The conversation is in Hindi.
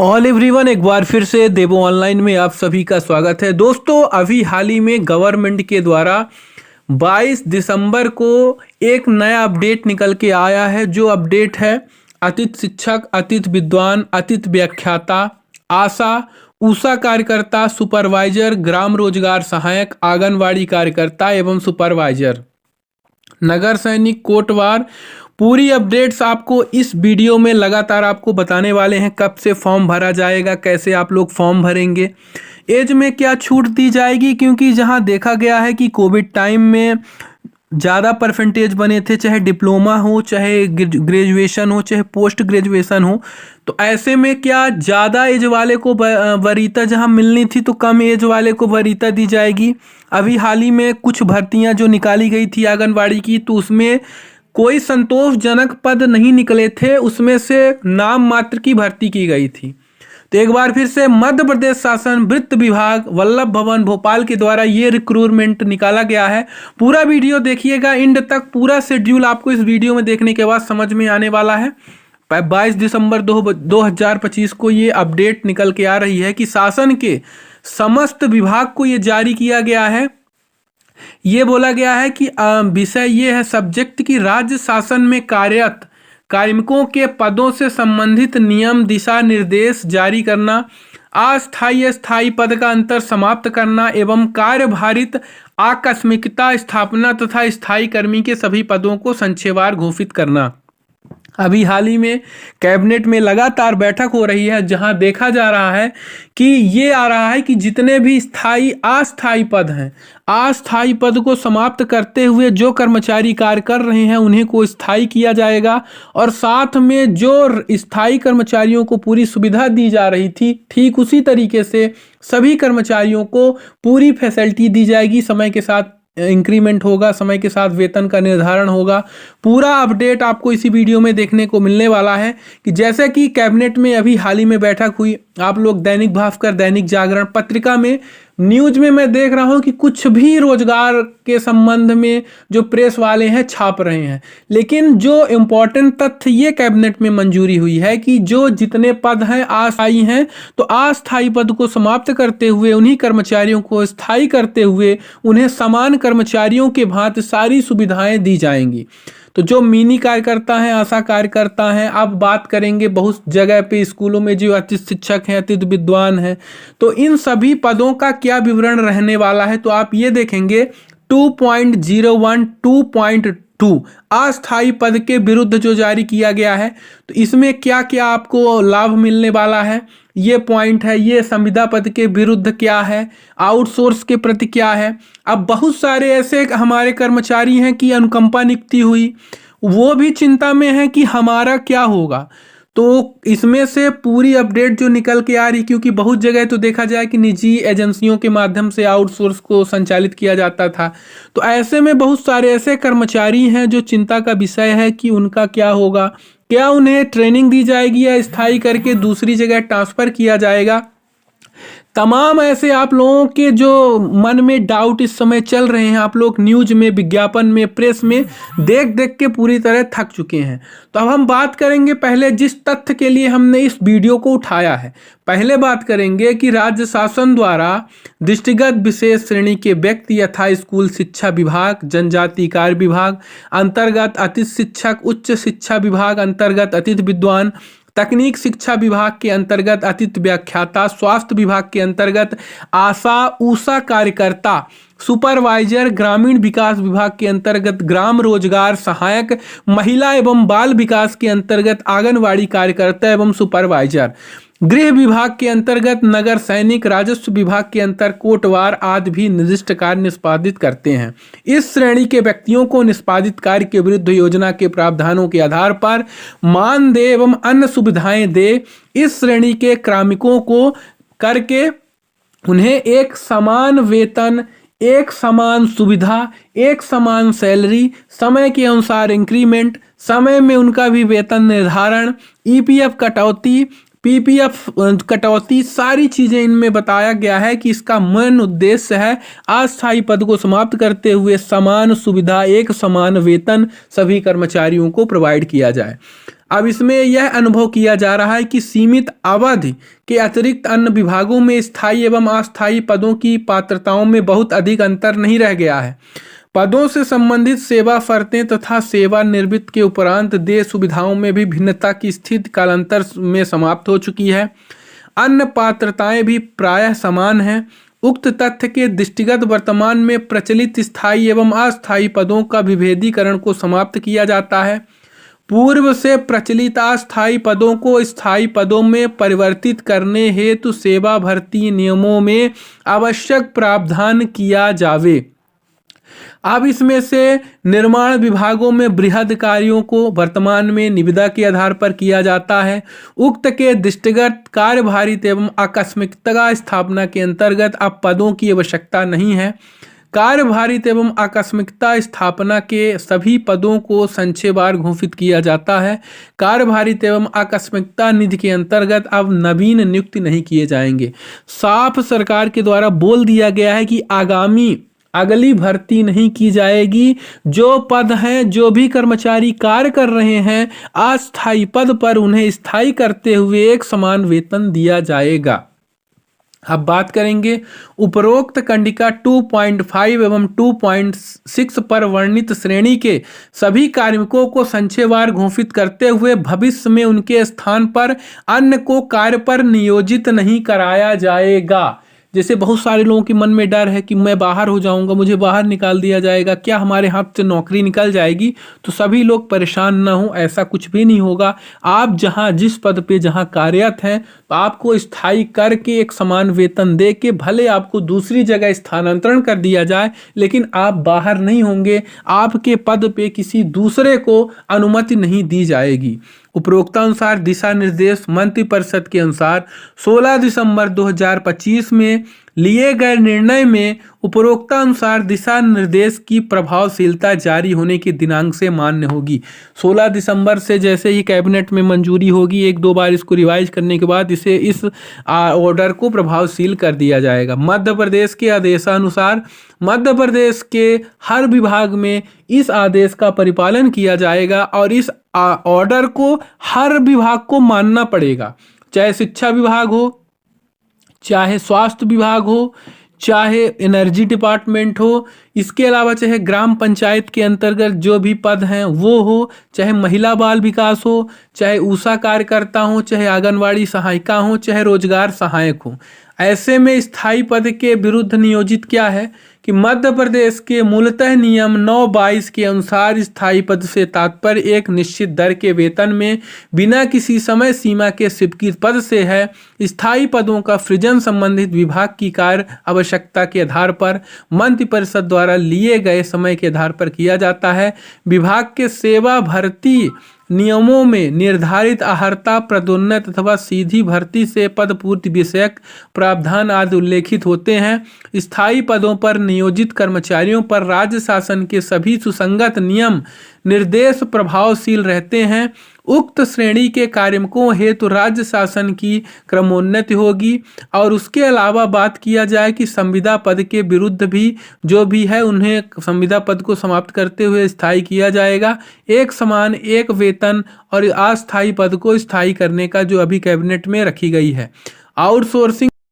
ऑल एवरीवन, एक बार फिर से देवो ऑनलाइन में आप सभी का स्वागत है। दोस्तों, अभी हाल ही में गवर्नमेंट के द्वारा 22 दिसंबर को एक नया अपडेट निकल के आया है। जो अपडेट है, अतिथि शिक्षक, अतिथि विद्वान, अतिथि व्याख्याता, आशा, ऊषा कार्यकर्ता, सुपरवाइजर, ग्राम रोजगार सहायक, आंगनवाड़ी कार्यकर्ता एवं सुपरवाइजर, नगर सैनिक, कोटवार, पूरी अपडेट्स आपको इस वीडियो में लगातार आपको बताने वाले हैं। कब से फॉर्म भरा जाएगा, कैसे आप लोग फॉर्म भरेंगे, एज में क्या छूट दी जाएगी, क्योंकि जहां देखा गया है कि कोविड टाइम में ज़्यादा परसेंटेज बने थे, चाहे डिप्लोमा हो, चाहे ग्रेजुएशन हो, चाहे पोस्ट ग्रेजुएशन हो। तो ऐसे में क्या ज़्यादा एज वाले को वरीयता जहां मिलनी थी तो कम एज वाले को वरीयता दी जाएगी। अभी हाल ही में कुछ भर्तियां जो निकाली गई थी आंगनवाड़ी की, तो उसमें कोई संतोषजनक पद नहीं निकले थे, उसमें से नाम मात्र की भर्ती की गई थी। तो एक बार फिर से मध्य प्रदेश शासन वित्त विभाग वल्लभ भवन भोपाल के द्वारा ये रिक्रूटमेंट निकाला गया है। पूरा वीडियो देखिएगा एंड तक, पूरा शेड्यूल आपको इस वीडियो में देखने के बाद समझ में आने वाला है। 22 दिसंबर 2025 को ये अपडेट निकल के आ रही है कि शासन के समस्त विभाग को ये जारी किया गया है। ये बोला गया है कि विषय ये है सब्जेक्ट की राज्य शासन में कार्यरत कार्मिकों के पदों से संबंधित नियम दिशा निर्देश जारी करना, अस्थायी स्थायी पद का अंतर समाप्त करना एवं कार्यभारित आकस्मिकता स्थापना तथा स्थायी कर्मी के सभी पदों को संक्षेपवार घोषित करना। अभी हाल ही में कैबिनेट में लगातार बैठक हो रही है, जहां देखा जा रहा है कि ये आ रहा है कि जितने भी स्थायी अस्थायी पद हैं, अस्थायी पद को समाप्त करते हुए जो कर्मचारी कार्य कर रहे हैं उन्हें को स्थायी किया जाएगा, और साथ में जो स्थायी कर्मचारियों को पूरी सुविधा दी जा रही थी, ठीक उसी तरीके से सभी कर्मचारियों को पूरी फैसिलिटी दी जाएगी। समय के साथ इंक्रीमेंट होगा, समय के साथ वेतन का निर्धारण होगा। पूरा अपडेट आपको इसी वीडियो में देखने को मिलने वाला है कि जैसे कि कैबिनेट में अभी हाल ही में बैठक हुई। आप लोग दैनिक भास्कर, दैनिक जागरण पत्रिका में, न्यूज में मैं देख रहा हूं कि कुछ भी रोजगार के संबंध में जो प्रेस वाले हैं छाप रहे हैं, लेकिन जो इम्पोर्टेंट तथ्य ये कैबिनेट में मंजूरी हुई है कि जो जितने पद हैं अस्थायी हैं, तो अस्थायी पद को समाप्त करते हुए उन्हीं कर्मचारियों को स्थायी करते हुए उन्हें समान कर्मचारियों के भांति सारी सुविधाएं दी जाएंगी। तो जो मिनी कार्यकर्ता हैं, आशा कार्यकर्ता हैं, अब बात करेंगे बहुत जगह पे स्कूलों में जो अतिथि शिक्षक हैं, अतिथि विद्वान हैं, तो इन सभी पदों का क्या विवरण रहने वाला है। तो आप ये देखेंगे 2.01 2.2 अस्थायी पद के विरुद्ध जो जारी किया गया है, तो इसमें क्या क्या आपको लाभ मिलने वाला है, ये पॉइंट है। ये संविदा पद के विरुद्ध क्या है, आउटसोर्स के प्रति क्या है। अब बहुत सारे ऐसे हमारे कर्मचारी हैं कि अनुकंपा नियुक्ति हुई, वो भी चिंता में है कि हमारा क्या होगा। तो इसमें से पूरी अपडेट जो निकल के आ रही, क्योंकि बहुत जगह तो देखा जाए कि निजी एजेंसियों के माध्यम से आउटसोर्स को संचालित किया जाता था, तो ऐसे में बहुत सारे ऐसे कर्मचारी हैं जो चिंता का विषय है कि उनका क्या होगा। क्या उन्हें ट्रेनिंग दी जाएगी या स्थायी करके दूसरी जगह ट्रांसफ़र किया जाएगा। तमाम ऐसे आप लोगों के जो मन में डाउट इस समय चल रहे हैं, आप लोग न्यूज में, विज्ञापन में, प्रेस में देख देख के पूरी तरह थक चुके हैं। तो अब हम बात करेंगे पहले जिस तथ्य के लिए हमने इस वीडियो को उठाया है। पहले बात करेंगे कि राज्य शासन द्वारा दृष्टिगत विशेष श्रेणी के व्यक्ति यथा स्कूल शिक्षा विभाग, जनजाति कार्य विभाग अंतर्गत अतिथि शिक्षक, उच्च शिक्षा विभाग अंतर्गत अतिथि विद्वान, तकनीक शिक्षा विभाग के अंतर्गत अतिथि व्याख्याता, स्वास्थ्य विभाग के अंतर्गत आशा ऊषा कार्यकर्ता, सुपरवाइजर, ग्रामीण विकास विभाग के अंतर्गत ग्राम रोजगार सहायक, महिला एवं बाल विकास के अंतर्गत आंगनवाड़ी कार्यकर्ता एवं सुपरवाइजर, गृह विभाग के अंतर्गत नगर सैनिक, राजस्व विभाग के अंतर्गत कोटवार आदि भी निर्दिष्ट कार्य निष्पादित करते हैं। इस श्रेणी के व्यक्तियों को निष्पादित कार्य के विरुद्ध योजना के प्रावधानों के आधार पर मानदेय एवं अन्य सुविधाएं दे। इस श्रेणी के कार्मिकों को करके उन्हें एक समान वेतन, एक समान सुविधा, एक समान सैलरी, समय के अनुसार इंक्रीमेंट, समय में उनका भी वेतन निर्धारण, ईपीएफ कटौती, पीपीएफ कटौती, सारी चीज़ें इनमें बताया गया है कि इसका मेन उद्देश्य है अस्थायी पद को समाप्त करते हुए समान सुविधा, एक समान वेतन सभी कर्मचारियों को प्रोवाइड किया जाए। अब इसमें यह अनुभव किया जा रहा है कि सीमित अवधि के अतिरिक्त अन्य विभागों में स्थायी एवं अस्थायी पदों की पात्रताओं में बहुत अधिक अंतर नहीं रह गया है। पदों से संबंधित सेवा शर्तें तथा सेवानिवृत्त के उपरांत देय सुविधाओं में भी भिन्नता की स्थिति कालांतर में समाप्त हो चुकी है। अन्य पात्रताएं भी प्रायः समान हैं। उक्त तथ्य के दृष्टिगत वर्तमान में प्रचलित स्थायी एवं अस्थायी पदों का विभेदीकरण को समाप्त किया जाता है। पूर्व से प्रचलित अस्थायी पदों को स्थायी पदों में परिवर्तित करने हेतु सेवा भर्ती नियमों में आवश्यक प्रावधान किया जावे। अब इसमें से निर्माण विभागों में बृहद कार्यों को वर्तमान में निविदा के आधार पर किया जाता है। उक्त के दृष्टिगत कार्यभारित एवं आकस्मिकता स्थापना के अंतर्गत अब पदों की आवश्यकता नहीं है। कार्यभारित एवं आकस्मिकता स्थापना के सभी पदों को संक्षेपवार घोषित किया जाता है। कार्यभारित एवं आकस्मिकता निधि के अंतर्गत अब नवीन नियुक्ति नहीं किए जाएंगे। साफ सरकार के द्वारा बोल दिया गया है कि अगली भर्ती नहीं की जाएगी। जो पद हैं, जो भी कर्मचारी कार्य कर रहे हैं अस्थायी पद पर, उन्हें स्थायी करते हुए एक समान वेतन दिया जाएगा। अब बात करेंगे उपरोक्त कंडिका 2.5 एवं 2.6 पर वर्णित श्रेणी के सभी कार्मिकों को संक्षेपवार घोषित करते हुए भविष्य में उनके स्थान पर अन्य को कार्य पर नियोजित नहीं कराया जाएगा। जैसे बहुत सारे लोगों के मन में डर है कि मैं बाहर हो जाऊंगा, मुझे बाहर निकाल दिया जाएगा, क्या हमारे हाथ से नौकरी निकल जाएगी। तो सभी लोग परेशान ना हो, ऐसा कुछ भी नहीं होगा। आप जहां जिस पद पे जहां कार्यरत हैं तो आपको स्थायी करके एक समान वेतन दे के भले आपको दूसरी जगह स्थानांतरण कर दिया जाए, लेकिन आप बाहर नहीं होंगे। आपके पद पे किसी दूसरे को अनुमति नहीं दी जाएगी। उपरोक्तानुसार दिशा निर्देश मंत्रिपरिषद के अनुसार 16 दिसंबर 2025 में लिए गए निर्णय में उपरोक्तानुसार दिशा निर्देश की प्रभावशीलता जारी होने के दिनांक से मान्य होगी। 16 दिसंबर से जैसे ही कैबिनेट में मंजूरी होगी, एक दो बार इसको रिवाइज करने के बाद इस ऑर्डर को प्रभावशील कर दिया जाएगा। मध्य प्रदेश के आदेशानुसार मध्य प्रदेश के हर विभाग में इस आदेश का परिपालन किया जाएगा और इस ऑर्डर को हर विभाग को मानना पड़ेगा, चाहे शिक्षा विभाग हो, चाहे स्वास्थ्य विभाग हो, चाहे एनर्जी डिपार्टमेंट हो, इसके अलावा चाहे ग्राम पंचायत के अंतर्गत जो भी पद हैं वो हो, चाहे महिला बाल विकास हो, चाहे ऊषा कार्यकर्ता हो, चाहे आंगनवाड़ी सहायिका हो, चाहे रोजगार सहायक हो। ऐसे में स्थायी पद के विरुद्ध नियोजित क्या है कि मध्य प्रदेश के मूलतः नियम 9/22 के अनुसार स्थायी पद से तात्पर्य एक निश्चित दर के वेतन में बिना किसी समय सीमा के स्वीकृत पद से है। स्थायी पदों का सृजन संबंधित विभाग की कार्य आवश्यकता के आधार पर मंत्रिपरिषद द्वारा लिए गए समय के आधार पर किया जाता है। विभाग के सेवा भर्ती नियमों में निर्धारित अर्हता, पदोन्नति अथवा सीधी भर्ती से पद पूर्ति विषयक प्रावधान आदि उल्लेखित होते हैं। स्थायी पदों पर नियोजित कर्मचारियों पर राज्य शासन के सभी सुसंगत नियम निर्देश प्रभावशील रहते हैं। उक्त श्रेणी के कार्मिकों हेतु राज्य शासन की क्रमोन्नति होगी। और उसके अलावा बात किया जाए कि संविदा पद के विरुद्ध भी जो भी है उन्हें संविदा पद को समाप्त करते हुए स्थायी किया जाएगा। एक समान एक वेतन और अस्थायी पद को स्थायी करने का जो अभी कैबिनेट में रखी गई है। आउटसोर्सिंग